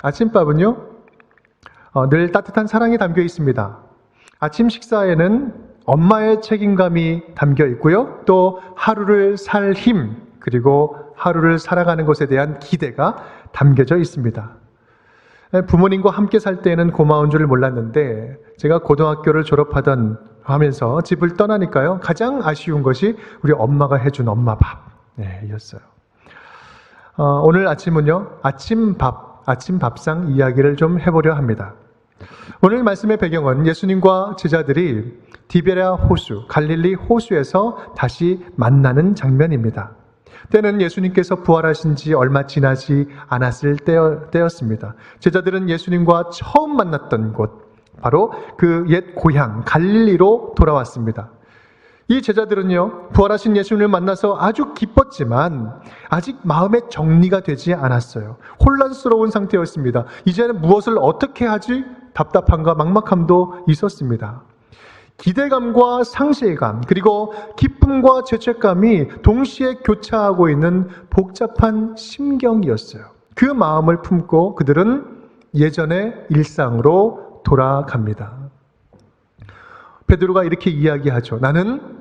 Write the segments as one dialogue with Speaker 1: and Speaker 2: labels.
Speaker 1: 아침밥은요, 늘 따뜻한 사랑이 담겨 있습니다. 아침 식사에는 엄마의 책임감이 담겨 있고요. 또 하루를 살 힘, 그리고 하루를 살아가는 것에 대한 기대가 담겨져 있습니다. 부모님과 함께 살 때에는 고마운 줄 몰랐는데 제가 고등학교를 하면서 집을 떠나니까요. 가장 아쉬운 것이 우리 엄마가 해준 엄마 밥이었어요. 오늘 아침은요. 아침 밥상 이야기를 좀 해보려 합니다. 오늘 말씀의 배경은 예수님과 제자들이 디베랴 호수, 갈릴리 호수에서 다시 만나는 장면입니다. 때는 예수님께서 부활하신 지 얼마 지나지 않았을 때였습니다. 제자들은 예수님과 처음 만났던 곳, 바로 그 옛 고향 갈릴리로 돌아왔습니다. 이 제자들은요, 부활하신 예수님을 만나서 아주 기뻤지만 아직 마음의 정리가 되지 않았어요. 혼란스러운 상태였습니다. 이제는 무엇을 어떻게 하지? 답답함과 막막함도 있었습니다. 기대감과 상실감, 그리고 기쁨과 죄책감이 동시에 교차하고 있는 복잡한 심경이었어요. 그 마음을 품고 그들은 예전의 일상으로 돌아갑니다. 베드로가 이렇게 이야기하죠. 나는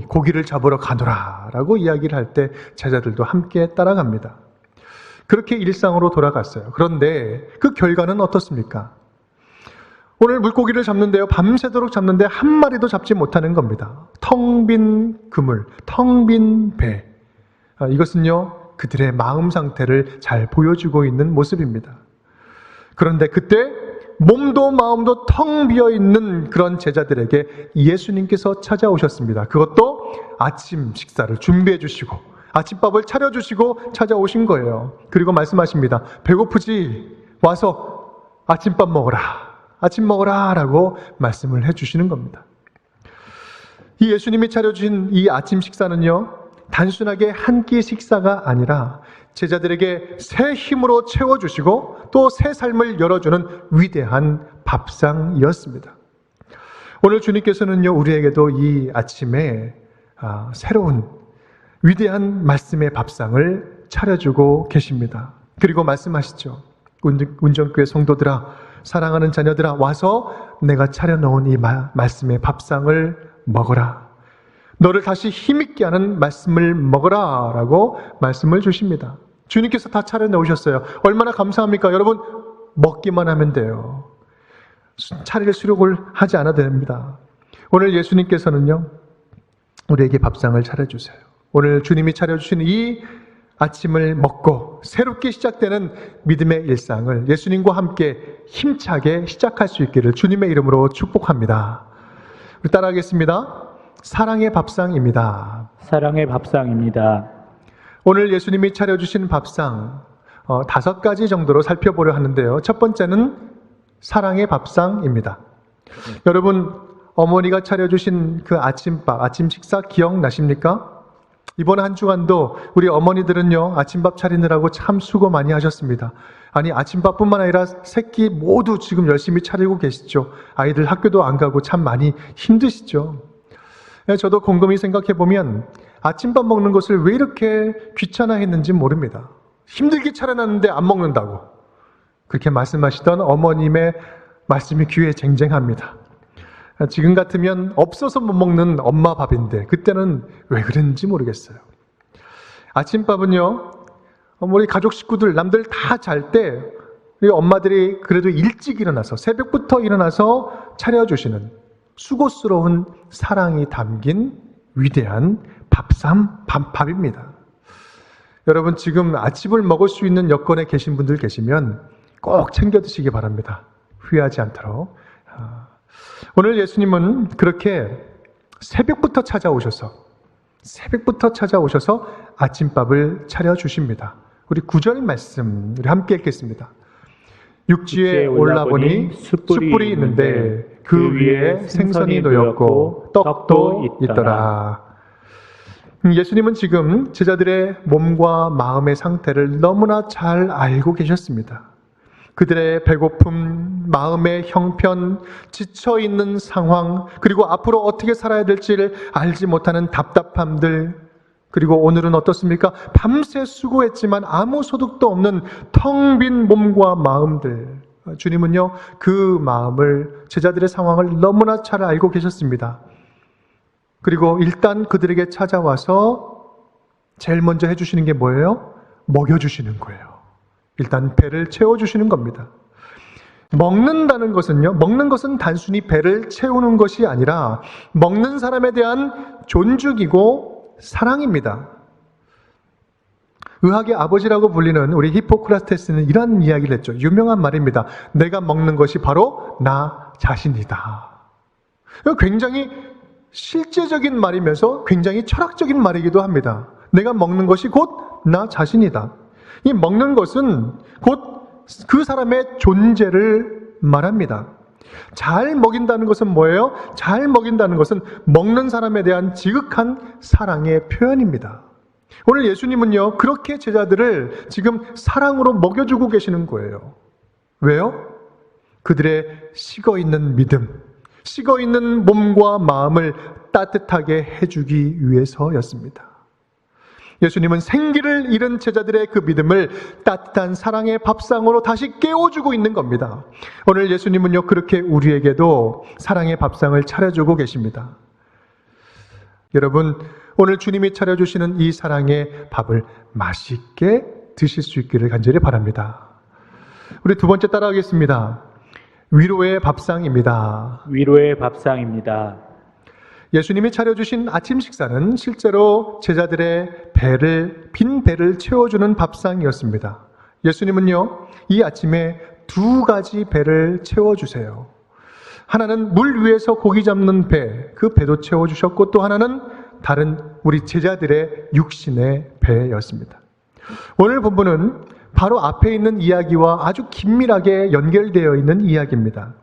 Speaker 1: 고기를 잡으러 가노라 라고 이야기를 할 때 제자들도 함께 따라갑니다. 그렇게 일상으로 돌아갔어요. 그런데 그 결과는 어떻습니까? 오늘 물고기를 잡는데요. 밤새도록 잡는데 한 마리도 잡지 못하는 겁니다. 텅 빈 그물, 텅 빈 배. 이것은요, 그들의 마음 상태를 잘 보여주고 있는 모습입니다. 그런데 그때 몸도 마음도 텅 비어 있는 그런 제자들에게 예수님께서 찾아오셨습니다. 그것도 아침 식사를 준비해 주시고 아침밥을 차려 주시고 찾아오신 거예요. 그리고 말씀하십니다. 배고프지? 와서 아침밥 먹어라. 아침 먹어라 라고 말씀을 해주시는 겁니다. 이 예수님이 차려주신 이 아침 식사는요, 단순하게 한 끼 식사가 아니라 제자들에게 새 힘으로 채워주시고 또 새 삶을 열어주는 위대한 밥상이었습니다. 오늘 주님께서는요, 우리에게도 이 아침에 새로운 위대한 말씀의 밥상을 차려주고 계십니다. 그리고 말씀하시죠. 운정교회 성도들아, 사랑하는 자녀들아, 와서 내가 차려놓은 이 말씀의 밥상을 먹어라. 너를 다시 힘있게 하는 말씀을 먹어라 라고 말씀을 주십니다. 주님께서 다 차려놓으셨어요. 얼마나 감사합니까? 여러분, 먹기만 하면 돼요. 차릴 수록을 하지 않아도 됩니다. 오늘 예수님께서는요, 우리에게 밥상을 차려주세요. 오늘 주님이 차려주신 이 아침을 먹고 새롭게 시작되는 믿음의 일상을 예수님과 함께 힘차게 시작할 수 있기를 주님의 이름으로 축복합니다. 우리 따라하겠습니다. 사랑의 밥상입니다.
Speaker 2: 사랑의 밥상입니다.
Speaker 1: 오늘 예수님이 차려주신 밥상 5가지 정도로 살펴보려 하는데요. 첫 번째는 사랑의 밥상입니다. 여러분, 어머니가 차려주신 그 아침밥, 아침 식사 기억나십니까? 이번 한 주간도 우리 어머니들은요, 아침밥 차리느라고 참 수고 많이 하셨습니다. 아니, 아침밥뿐만 아니라 새끼 모두 지금 열심히 차리고 계시죠. 아이들 학교도 안 가고 참 많이 힘드시죠. 저도 곰곰이 생각해보면 아침밥 먹는 것을 왜 이렇게 귀찮아했는지 모릅니다. 힘들게 차려놨는데 안 먹는다고 그렇게 말씀하시던 어머님의 말씀이 귀에 쟁쟁합니다. 지금 같으면 없어서 못 먹는 엄마 밥인데 그때는 왜 그랬는지 모르겠어요. 아침밥은요, 우리 가족 식구들 남들 다 잘 때 우리 엄마들이 그래도 일찍 일어나서 새벽부터 일어나서 차려주시는 수고스러운 사랑이 담긴 위대한 밥입니다. 여러분, 지금 아침을 먹을 수 있는 여건에 계신 분들 계시면 꼭 챙겨 드시기 바랍니다. 후회하지 않도록. 오늘 예수님은 그렇게 새벽부터 찾아오셔서 아침밥을 차려주십니다. 우리 9절 말씀 우리 함께 읽겠습니다. 육지에 올라보니 숯불이 있는데 그 위에 생선이 놓였고 떡도 있더라. 예수님은 지금 제자들의 몸과 마음의 상태를 너무나 잘 알고 계셨습니다. 그들의 배고픔, 마음의 형편, 지쳐있는 상황, 그리고 앞으로 어떻게 살아야 될지를 알지 못하는 답답함들, 그리고 오늘은 어떻습니까? 밤새 수고했지만 아무 소득도 없는 텅 빈 몸과 마음들. 주님은요, 그 마음을, 제자들의 상황을 너무나 잘 알고 계셨습니다. 그리고 일단 그들에게 찾아와서 제일 먼저 해주시는 게 뭐예요? 먹여주시는 거예요. 일단 배를 채워주시는 겁니다. 먹는다는 것은요, 먹는 것은 단순히 배를 채우는 것이 아니라 먹는 사람에 대한 존중이고 사랑입니다. 의학의 아버지라고 불리는 우리 히포크라테스는 이런 이야기를 했죠. 유명한 말입니다. 내가 먹는 것이 바로 나 자신이다. 굉장히 실제적인 말이면서 굉장히 철학적인 말이기도 합니다. 내가 먹는 것이 곧 나 자신이다. 이 먹는 것은 곧 그 사람의 존재를 말합니다. 잘 먹인다는 것은 뭐예요? 잘 먹인다는 것은 먹는 사람에 대한 지극한 사랑의 표현입니다. 오늘 예수님은요, 그렇게 제자들을 지금 사랑으로 먹여주고 계시는 거예요. 왜요? 그들의 식어있는 믿음, 식어있는 몸과 마음을 따뜻하게 해주기 위해서였습니다. 예수님은 생기를 잃은 제자들의 그 믿음을 따뜻한 사랑의 밥상으로 다시 깨워주고 있는 겁니다. 오늘 예수님은요, 그렇게 우리에게도 사랑의 밥상을 차려주고 계십니다. 여러분, 오늘 주님이 차려주시는 이 사랑의 밥을 맛있게 드실 수 있기를 간절히 바랍니다. 우리 두 번째 따라하겠습니다. 위로의 밥상입니다.
Speaker 2: 위로의 밥상입니다.
Speaker 1: 예수님이 차려주신 아침 식사는 실제로 제자들의 빈 배를 채워주는 밥상이었습니다. 예수님은요, 이 아침에 두 가지 배를 채워주세요. 하나는 물 위에서 고기 잡는 배, 그 배도 채워주셨고, 또 하나는 다른 우리 제자들의 육신의 배였습니다. 오늘 본문은 바로 앞에 있는 이야기와 아주 긴밀하게 연결되어 있는 이야기입니다.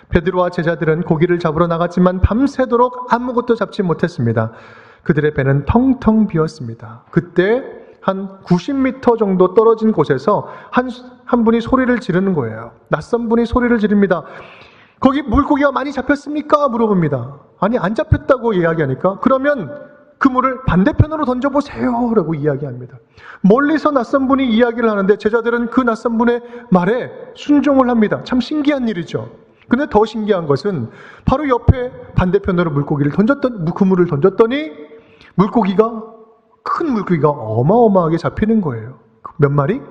Speaker 1: 베드로와 제자들은 고기를 잡으러 나갔지만 밤새도록 아무것도 잡지 못했습니다. 그들의 배는 텅텅 비었습니다. 그때 한 90m 정도 떨어진 곳에서 한 분이 소리를 지르는 거예요. 낯선 분이 소리를 지릅니다. 거기 물고기가 많이 잡혔습니까? 물어봅니다. 아니, 안 잡혔다고 이야기하니까 그러면 그물을 반대편으로 던져보세요 라고 이야기합니다. 멀리서 낯선 분이 이야기를 하는데 제자들은 그 낯선 분의 말에 순종을 합니다. 참 신기한 일이죠. 근데 더 신기한 것은 바로 옆에 반대편으로 그물을 던졌더니 큰 물고기가 어마어마하게 잡히는 거예요. 몇 마리?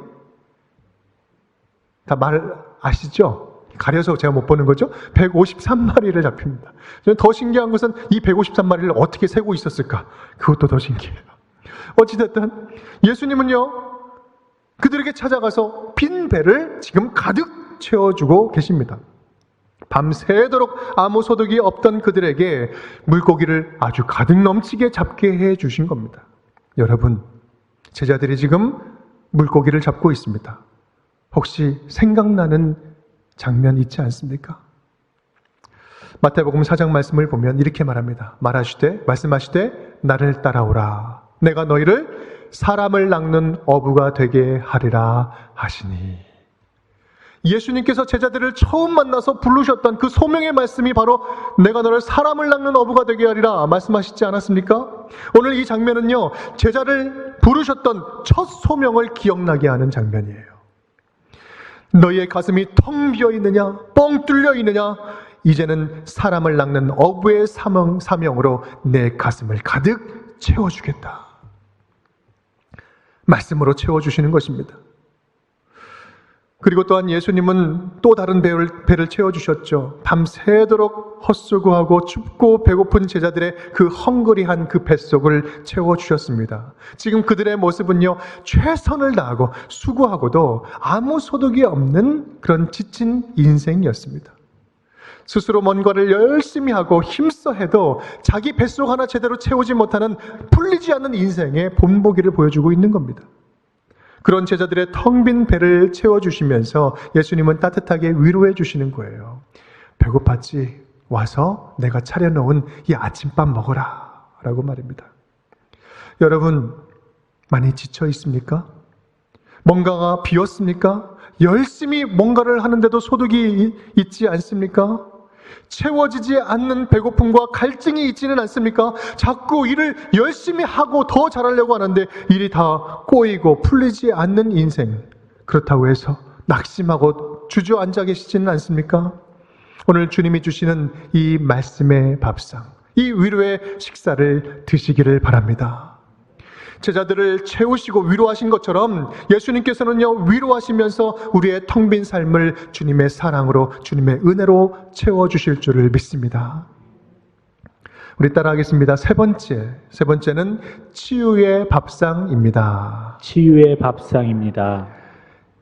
Speaker 1: 다 말 아시죠? 가려서 제가 못 보는 거죠? 153마리를 잡힙니다. 더 신기한 것은 이 153마리를 어떻게 세고 있었을까? 그것도 더 신기해요. 어찌됐든 예수님은요, 그들에게 찾아가서 빈 배를 지금 가득 채워주고 계십니다. 밤새도록 아무 소득이 없던 그들에게 물고기를 아주 가득 넘치게 잡게 해주신 겁니다. 여러분, 제자들이 지금 물고기를 잡고 있습니다. 혹시 생각나는 장면 있지 않습니까? 마태복음 4장 말씀을 보면 이렇게 말씀하시되 나를 따라오라. 내가 너희를 사람을 낚는 어부가 되게 하리라 하시니. 예수님께서 제자들을 처음 만나서 부르셨던 그 소명의 말씀이 바로 내가 너를 사람을 낚는 어부가 되게 하리라 말씀하시지 않았습니까? 오늘 이 장면은요, 제자를 부르셨던 첫 소명을 기억나게 하는 장면이에요. 너희의 가슴이 텅 비어 있느냐? 뻥 뚫려 있느냐? 이제는 사람을 낚는 어부의 사명으로 내 가슴을 가득 채워주겠다. 말씀으로 채워주시는 것입니다. 그리고 또한 예수님은 또 다른 배를 채워주셨죠. 밤새도록 헛수고하고 춥고 배고픈 제자들의 그 헝그리한 그 뱃속을 채워주셨습니다. 지금 그들의 모습은요, 최선을 다하고 수고하고도 아무 소득이 없는 그런 지친 인생이었습니다. 스스로 뭔가를 열심히 하고 힘써 해도 자기 뱃속 하나 제대로 채우지 못하는 풀리지 않는 인생의 본보기를 보여주고 있는 겁니다. 그런 제자들의 텅 빈 배를 채워주시면서 예수님은 따뜻하게 위로해 주시는 거예요. 배고팠지? 와서 내가 차려놓은 이 아침밥 먹어라 라고 말입니다. 여러분, 많이 지쳐 있습니까? 뭔가가 비었습니까? 열심히 뭔가를 하는데도 소득이 있지 않습니까? 채워지지 않는 배고픔과 갈증이 있지는 않습니까? 자꾸 일을 열심히 하고 더 잘하려고 하는데 일이 다 꼬이고 풀리지 않는 인생. 그렇다고 해서 낙심하고 주저앉아 계시지는 않습니까? 오늘 주님이 주시는 이 말씀의 밥상, 이 위로의 식사를 드시기를 바랍니다. 제자들을 채우시고 위로하신 것처럼 예수님께서는요, 위로하시면서 우리의 텅 빈 삶을 주님의 사랑으로, 주님의 은혜로 채워주실 줄을 믿습니다. 우리 따라하겠습니다. 세 번째는 치유의 밥상입니다.
Speaker 2: 치유의 밥상입니다.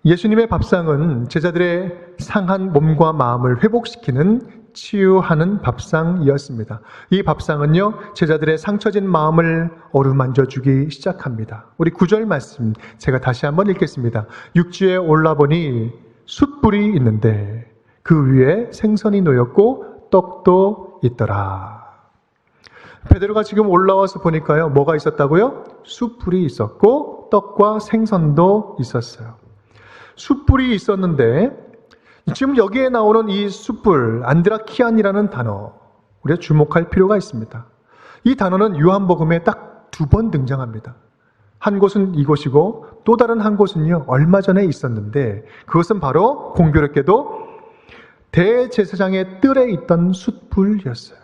Speaker 1: 예수님의 밥상은 제자들의 상한 몸과 마음을 회복시키는 치유하는 밥상이었습니다. 이 밥상은요, 제자들의 상처진 마음을 어루만져 주기 시작합니다. 우리 9절 말씀 제가 다시 한번 읽겠습니다. 육지에 올라보니 숯불이 있는데 그 위에 생선이 놓였고 떡도 있더라. 베드로가 지금 올라와서 보니까요, 뭐가 있었다고요? 숯불이 있었고 떡과 생선도 있었어요. 숯불이 있었는데 지금 여기에 나오는 이 숯불, 안드라키안이라는 단어, 우리가 주목할 필요가 있습니다. 이 단어는 요한복음에 딱 2번 등장합니다. 한 곳은 이곳이고 또 다른 한 곳은요, 얼마 전에 있었는데 그것은 바로 공교롭게도 대제사장의 뜰에 있던 숯불이었어요.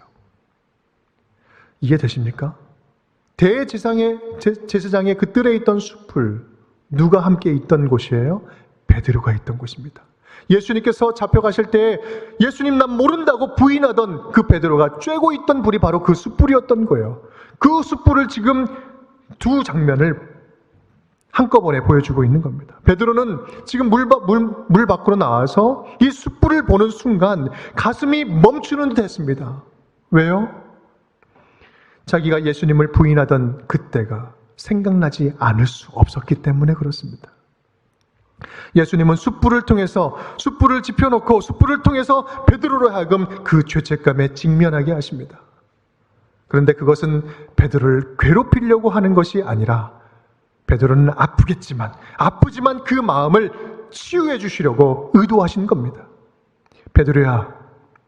Speaker 1: 이해되십니까? 제사장의 그 뜰에 있던 숯불, 누가 함께 있던 곳이에요? 베드로가 있던 곳입니다. 예수님께서 잡혀가실 때 예수님 난 모른다고 부인하던 그 베드로가 쬐고 있던 불이 바로 그 숯불이었던 거예요. 그 숯불을 지금 두 장면을 한꺼번에 보여주고 있는 겁니다. 베드로는 지금 물 밖으로 나와서 이 숯불을 보는 순간 가슴이 멈추는 듯 했습니다. 왜요? 자기가 예수님을 부인하던 그때가 생각나지 않을 수 없었기 때문에 그렇습니다. 예수님은 숯불을 통해서, 숯불을 지펴놓고 숯불을 통해서 베드로로 하여금 그 죄책감에 직면하게 하십니다. 그런데 그것은 베드로를 괴롭히려고 하는 것이 아니라 베드로는 아프지만 그 마음을 치유해 주시려고 의도하신 겁니다. 베드로야,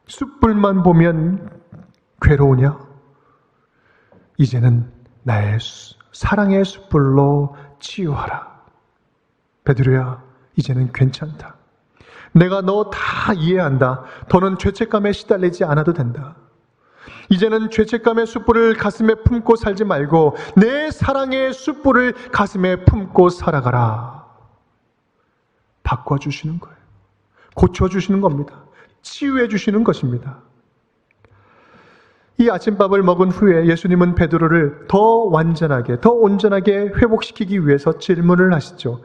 Speaker 1: 숯불만 보면 괴로우냐? 이제는 나의 사랑의 숯불로 치유하라. 베드로야, 이제는 괜찮다. 내가 너 다 이해한다. 더는 죄책감에 시달리지 않아도 된다. 이제는 죄책감의 숯불을 가슴에 품고 살지 말고 내 사랑의 숯불을 가슴에 품고 살아가라. 바꿔주시는 거예요. 고쳐주시는 겁니다. 치유해 주시는 것입니다. 이 아침밥을 먹은 후에 예수님은 베드로를 더 완전하게, 더 온전하게 회복시키기 위해서 질문을 하시죠.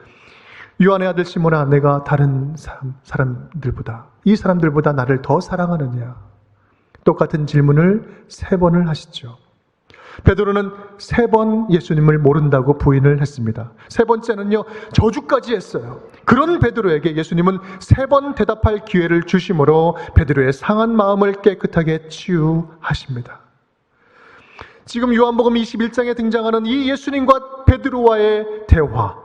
Speaker 1: 요한의 아들 시몬아, 내가 다른 이 사람들보다 나를 더 사랑하느냐? 똑같은 질문을 3번을 하시죠. 베드로는 3번 예수님을 모른다고 부인을 했습니다. 3번째는요, 저주까지 했어요. 그런 베드로에게 예수님은 3번 대답할 기회를 주심으로 베드로의 상한 마음을 깨끗하게 치유하십니다. 지금 요한복음 21장에 등장하는 이 예수님과 베드로와의 대화,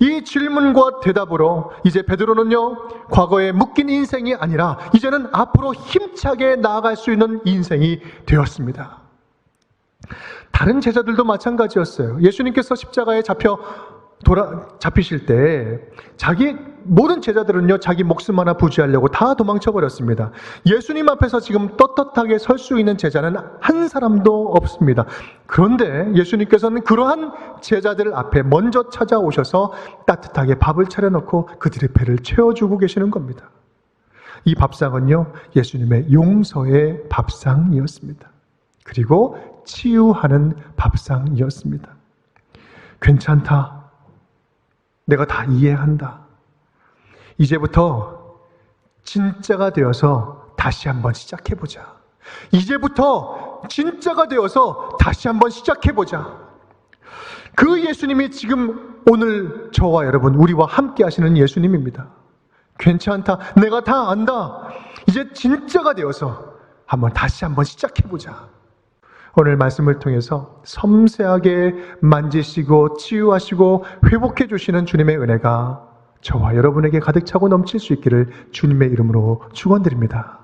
Speaker 1: 이 질문과 대답으로 이제 베드로는요, 과거에 묶인 인생이 아니라 이제는 앞으로 힘차게 나아갈 수 있는 인생이 되었습니다. 다른 제자들도 마찬가지였어요. 예수님께서 십자가에 잡히실 때 모든 제자들은요, 자기 목숨 하나 부지하려고 다 도망쳐 버렸습니다. 예수님 앞에서 지금 떳떳하게 설 수 있는 제자는 한 사람도 없습니다. 그런데 예수님께서는 그러한 제자들 앞에 먼저 찾아오셔서 따뜻하게 밥을 차려놓고 그들의 배를 채워주고 계시는 겁니다. 이 밥상은요, 예수님의 용서의 밥상이었습니다. 그리고 치유하는 밥상이었습니다. 괜찮다. 내가 다 이해한다. 이제부터 진짜가 되어서 다시 한번 시작해보자. 이제부터 진짜가 되어서 다시 한번 시작해보자. 그 예수님이 지금 오늘 저와 여러분, 우리와 함께 하시는 예수님입니다. 괜찮다. 내가 다 안다. 이제 진짜가 되어서 다시 한번 시작해보자. 오늘 말씀을 통해서 섬세하게 만지시고 치유하시고 회복해 주시는 주님의 은혜가 저와 여러분에게 가득 차고 넘칠 수 있기를 주님의 이름으로 축원드립니다.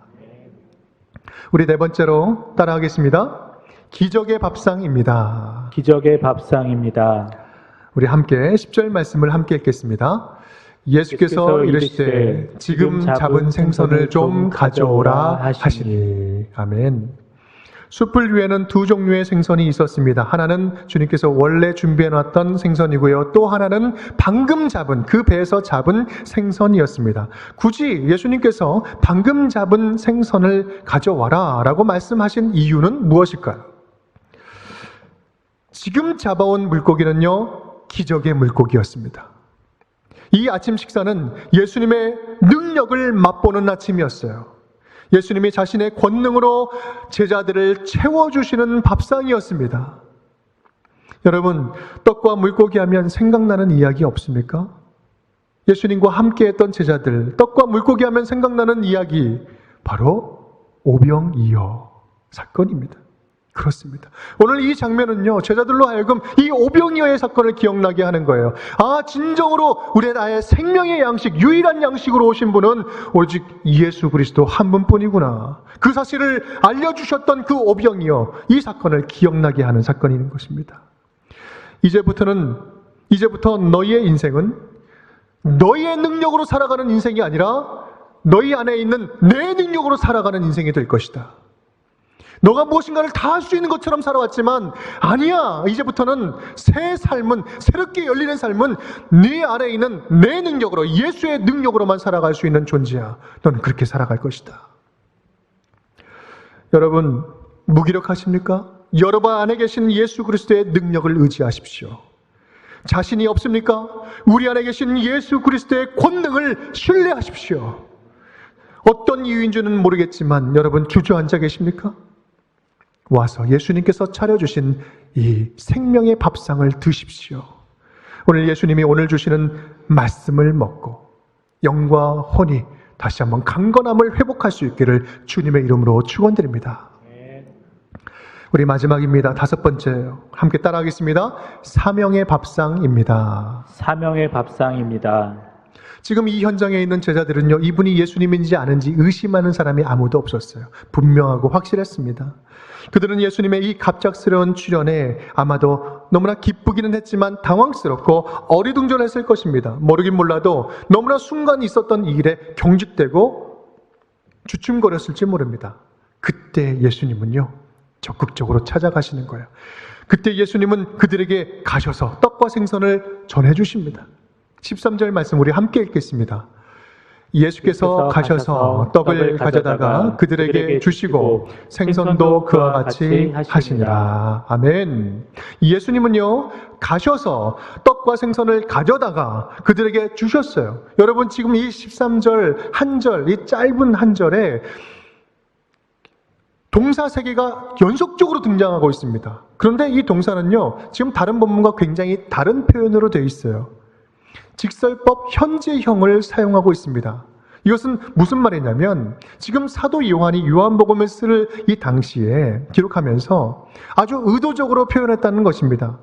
Speaker 1: 우리 네 번째로 따라하겠습니다. 기적의 밥상입니다.
Speaker 2: 기적의 밥상입니다.
Speaker 1: 우리 함께 10절 말씀을 함께 읽겠습니다. 예수께서 이르시되 지금 잡은 생선을 좀 가져오라 하시니. 아멘. 숯불 위에는 두 종류의 생선이 있었습니다. 하나는 주님께서 원래 준비해놨던 생선이고요. 또 하나는 방금 잡은, 그 배에서 잡은 생선이었습니다. 굳이 예수님께서 방금 잡은 생선을 가져와라 라고 말씀하신 이유는 무엇일까요? 지금 잡아온 물고기는요, 기적의 물고기였습니다. 이 아침 식사는 예수님의 능력을 맛보는 아침이었어요. 예수님이 자신의 권능으로 제자들을 채워주시는 밥상이었습니다. 여러분, 떡과 물고기 하면 생각나는 이야기 없습니까? 예수님과 함께했던 제자들, 떡과 물고기 하면 생각나는 이야기, 바로 오병이어 사건입니다. 그렇습니다. 오늘 이 장면은요, 제자들로 하여금 이 오병이어의 사건을 기억나게 하는 거예요. 아, 진정으로 우리 나의 생명의 양식, 유일한 양식으로 오신 분은 오직 예수 그리스도 한 분뿐이구나. 그 사실을 알려주셨던 그 오병이어, 이 사건을 기억나게 하는 사건인 것입니다. 이제부터 너희의 인생은 너희의 능력으로 살아가는 인생이 아니라 너희 안에 있는 내 능력으로 살아가는 인생이 될 것이다. 너가 무엇인가를 다 할 수 있는 것처럼 살아왔지만 아니야. 이제부터는 새 삶은, 새롭게 열리는 삶은 네 안에 있는 내 능력으로, 예수의 능력으로만 살아갈 수 있는 존재야. 너는 그렇게 살아갈 것이다. 여러분, 무기력하십니까? 여러분 안에 계신 예수 그리스도의 능력을 의지하십시오. 자신이 없습니까? 우리 안에 계신 예수 그리스도의 권능을 신뢰하십시오. 어떤 이유인지는 모르겠지만 여러분 주저앉아 계십니까? 와서 예수님께서 차려주신 이 생명의 밥상을 드십시오. 오늘 예수님이 오늘 주시는 말씀을 먹고 영과 혼이 다시 한번 강건함을 회복할 수 있기를 주님의 이름으로 축원드립니다. 우리 마지막입니다. 다섯 번째요. 함께 따라하겠습니다. 사명의 밥상입니다.
Speaker 2: 사명의 밥상입니다.
Speaker 1: 지금 이 현장에 있는 제자들은요, 이분이 예수님인지 아닌지 의심하는 사람이 아무도 없었어요. 분명하고 확실했습니다. 그들은 예수님의 이 갑작스러운 출현에 아마도 너무나 기쁘기는 했지만 당황스럽고 어리둥절했을 것입니다. 모르긴 몰라도 너무나 순간 있었던 이 일에 경직되고 주춤거렸을지 모릅니다. 그때 예수님은요, 적극적으로 찾아가시는 거예요. 그때 예수님은 그들에게 가셔서 떡과 생선을 전해주십니다. 13절 말씀 우리 함께 읽겠습니다. 예수께서 가셔서 떡을 가져다가 그들에게 주시고 생선도 그와 같이 하시니라. 아멘. 예수님은요, 가셔서 떡과 생선을 가져다가 그들에게 주셨어요. 여러분, 지금 이 13절 한 절, 이 짧은 한 절에 동사 세 개가 연속적으로 등장하고 있습니다. 그런데 이 동사는요, 지금 다른 본문과 굉장히 다른 표현으로 되어 있어요. 직설법 현재형을 사용하고 있습니다. 이것은 무슨 말이냐면 지금 사도 요한이 요한복음을 쓸 이 당시에 기록하면서 아주 의도적으로 표현했다는 것입니다.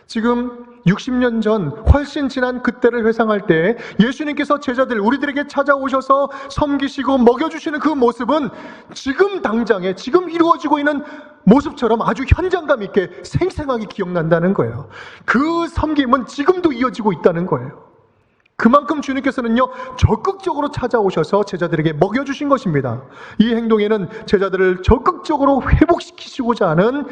Speaker 1: 지금 60년 전 훨씬 지난 그때를 회상할 때 예수님께서 제자들 우리들에게 찾아오셔서 섬기시고 먹여주시는 그 모습은 지금 당장에 지금 이루어지고 있는 모습처럼 아주 현장감 있게 생생하게 기억난다는 거예요. 그 섬김은 지금도 이어지고 있다는 거예요. 그만큼 주님께서는요, 적극적으로 찾아오셔서 제자들에게 먹여주신 것입니다. 이 행동에는 제자들을 적극적으로 회복시키시고자 하는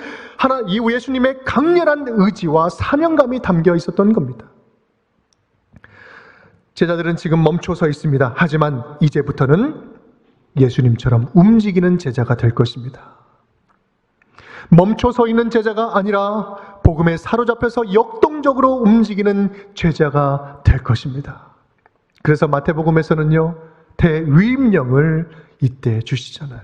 Speaker 1: 이 예수님의 강렬한 의지와 사명감이 담겨 있었던 겁니다. 제자들은 지금 멈춰서 있습니다. 하지만 이제부터는 예수님처럼 움직이는 제자가 될 것입니다. 멈춰서 있는 제자가 아니라 복음에 사로잡혀서 역동적으로 움직이는 제자가 될 것입니다. 그래서 마태복음에서는요, 대위임령을 이때 주시잖아요.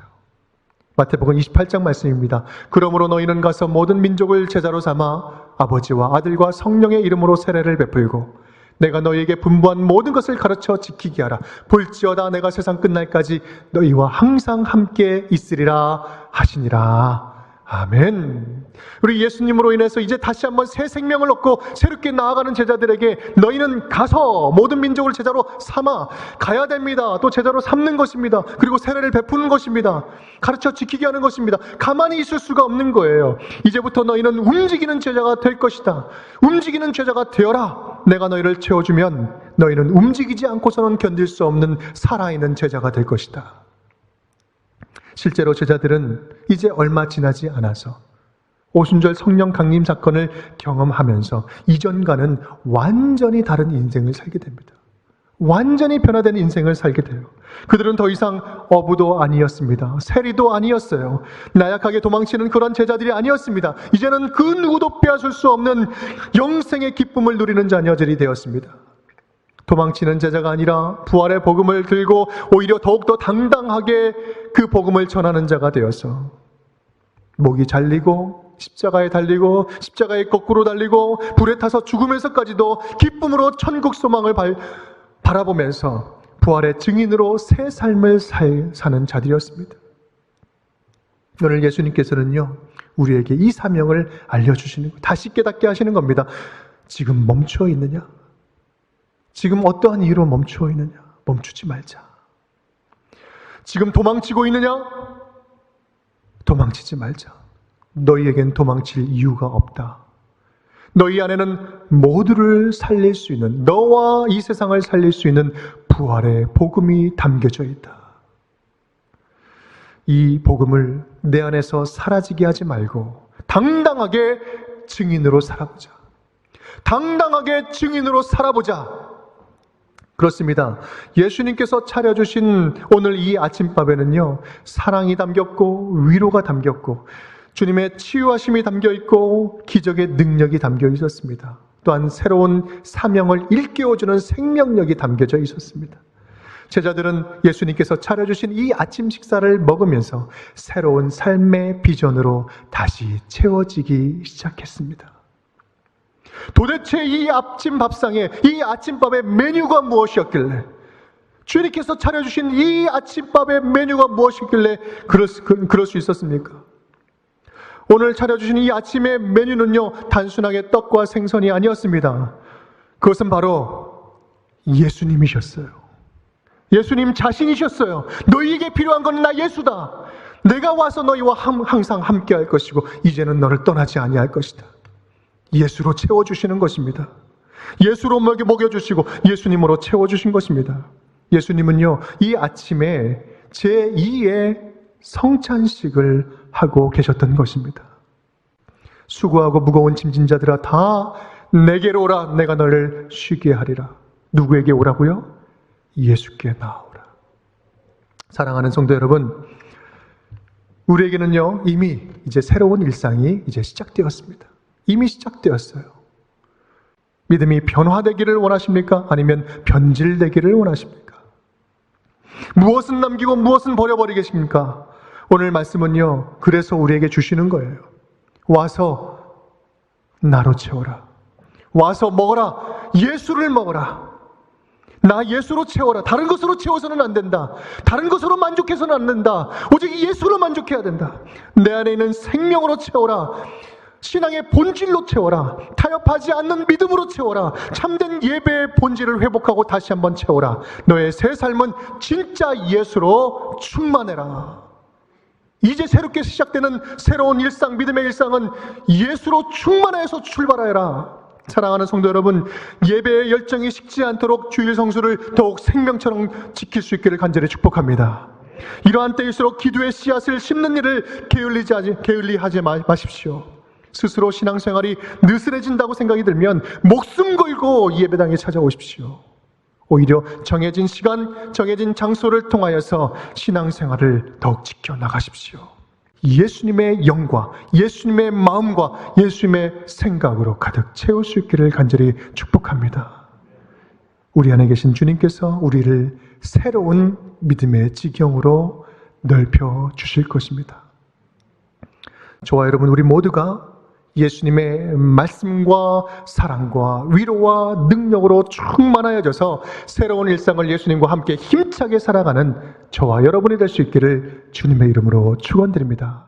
Speaker 1: 마태복음 28장 말씀입니다. 그러므로 너희는 가서 모든 민족을 제자로 삼아 아버지와 아들과 성령의 이름으로 세례를 베풀고 내가 너희에게 분부한 모든 것을 가르쳐 지키게 하라. 볼지어다 내가 세상 끝날까지 너희와 항상 함께 있으리라 하시니라. 아멘. 우리 예수님으로 인해서 이제 다시 한번 새 생명을 얻고 새롭게 나아가는 제자들에게 너희는 가서 모든 민족을 제자로 삼아 가야 됩니다. 또 제자로 삼는 것입니다. 그리고 세례를 베푸는 것입니다. 가르쳐 지키게 하는 것입니다. 가만히 있을 수가 없는 거예요. 이제부터 너희는 움직이는 제자가 될 것이다. 움직이는 제자가 되어라. 내가 너희를 채워주면 너희는 움직이지 않고서는 견딜 수 없는 살아있는 제자가 될 것이다. 실제로 제자들은 이제 얼마 지나지 않아서 오순절 성령 강림 사건을 경험하면서 이전과는 완전히 다른 인생을 살게 됩니다. 완전히 변화된 인생을 살게 돼요. 그들은 더 이상 어부도 아니었습니다. 세리도 아니었어요. 나약하게 도망치는 그런 제자들이 아니었습니다. 이제는 그 누구도 빼앗을 수 없는 영생의 기쁨을 누리는 자녀들이 되었습니다. 도망치는 제자가 아니라 부활의 복음을 들고 오히려 더욱더 당당하게 그 복음을 전하는 자가 되어서 목이 잘리고 십자가에 달리고 십자가에 거꾸로 달리고 불에 타서 죽으면서까지도 기쁨으로 천국 소망을 바라보면서 부활의 증인으로 새 삶을 사는 자들이었습니다. 오늘 예수님께서는요, 우리에게 이 사명을 알려주시는 거, 다시 깨닫게 하시는 겁니다. 지금 멈춰 있느냐? 지금 어떠한 이유로 멈추어 있느냐? 멈추지 말자. 지금 도망치고 있느냐? 도망치지 말자. 너희에겐 도망칠 이유가 없다. 너희 안에는 모두를 살릴 수 있는, 너와 이 세상을 살릴 수 있는 부활의 복음이 담겨져 있다. 이 복음을 내 안에서 사라지게 하지 말고 당당하게 증인으로 살아보자. 당당하게 증인으로 살아보자. 그렇습니다. 예수님께서 차려주신 오늘 이 아침밥에는요, 사랑이 담겼고 위로가 담겼고 주님의 치유하심이 담겨있고 기적의 능력이 담겨 있었습니다. 또한 새로운 사명을 일깨워주는 생명력이 담겨져 있었습니다. 제자들은 예수님께서 차려주신 이 아침 식사를 먹으면서 새로운 삶의 비전으로 다시 채워지기 시작했습니다. 도대체 이 아침 밥상에 이 아침밥의 메뉴가 무엇이었길래, 주님께서 차려주신 이 아침밥의 메뉴가 무엇이길래 그럴 수 있었습니까? 오늘 차려주신 이 아침의 메뉴는요, 단순하게 떡과 생선이 아니었습니다. 그것은 바로 예수님이셨어요. 예수님 자신이셨어요. 너희에게 필요한 건 나 예수다. 내가 와서 너희와 항상 함께 할 것이고 이제는 너를 떠나지 아니할 것이다. 예수로 채워주시는 것입니다. 예수로 먹여주시고 예수님으로 채워주신 것입니다. 예수님은요, 이 아침에 제2의 성찬식을 하고 계셨던 것입니다. 수고하고 무거운 짐진 자들아 다 내게로 오라. 내가 너를 쉬게 하리라. 누구에게 오라고요? 예수께 나오라. 사랑하는 성도 여러분, 우리에게는요, 이미 이제 새로운 일상이 이제 시작되었습니다. 이미 시작되었어요. 믿음이 변화되기를 원하십니까? 아니면 변질되기를 원하십니까? 무엇은 남기고 무엇은 버려버리겠습니까? 오늘 말씀은요, 그래서 우리에게 주시는 거예요. 와서 나로 채워라. 와서 먹어라. 예수를 먹어라. 나 예수로 채워라. 다른 것으로 채워서는 안 된다. 다른 것으로 만족해서는 안 된다. 오직 예수로 만족해야 된다. 내 안에 있는 생명으로 채워라. 신앙의 본질로 채워라. 타협하지 않는 믿음으로 채워라. 참된 예배의 본질을 회복하고 다시 한번 채워라. 너의 새 삶은 진짜 예수로 충만해라. 이제 새롭게 시작되는 새로운 일상, 믿음의 일상은 예수로 충만해서 출발하여라. 사랑하는 성도 여러분, 예배의 열정이 식지 않도록 주일 성수를 더욱 생명처럼 지킬 수 있기를 간절히 축복합니다. 이러한 때일수록 기도의 씨앗을 심는 일을 게을리하지 마십시오. 스스로 신앙생활이 느슨해진다고 생각이 들면 목숨 걸고 예배당에 찾아오십시오. 오히려 정해진 시간, 정해진 장소를 통하여서 신앙생활을 더욱 지켜나가십시오. 예수님의 영과 예수님의 마음과 예수님의 생각으로 가득 채울 수 있기를 간절히 축복합니다. 우리 안에 계신 주님께서 우리를 새로운 믿음의 지경으로 넓혀 주실 것입니다. 저와 여러분, 우리 모두가 예수님의 말씀과 사랑과 위로와 능력으로 충만하여져서 새로운 일상을 예수님과 함께 힘차게 살아가는 저와 여러분이 될 수 있기를 주님의 이름으로 축원드립니다.